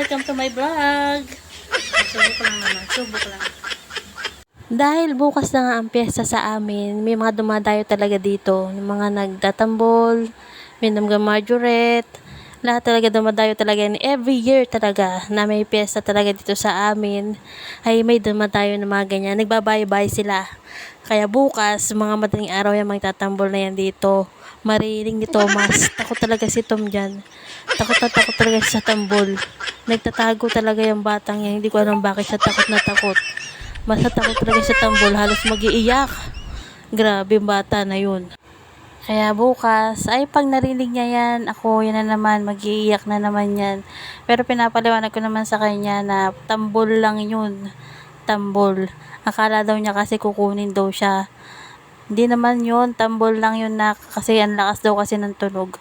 Welcome to my vlog. Subok lang naman. Subok lang. Dahil bukas na nga ang piyesta sa amin, may mga dumadayo talaga dito. Yung mga nagtatambol, may mga majorette, lahat talaga dumadayo talaga. And every year talaga na may piyesta talaga dito sa amin, ay may dumadayo na mga ganyan. Nagbabay-bye sila. Kaya bukas, mga madaling araw yan, magtatambol na yan dito. Mariling ni Thomas. Takot talaga si Tom dyan. Takot na takot talaga siya sa tambol. Nagtatago talaga yung batang yan. Hindi ko alam bakit siya takot na takot. Basta takot talaga sa tambol. Halos mag-iiyak. Grabe yung bata na yun. Kaya bukas, ay pag narinig niya yan, ako yan na naman, mag-iiyak na naman yan. Pero pinapaliwanag ko naman sa kanya na tambol lang yun. Tambol. Akala daw niya kasi kukunin daw siya. Hindi naman yun, tambol lang yun na kasi ang lakas daw kasi ng tunog.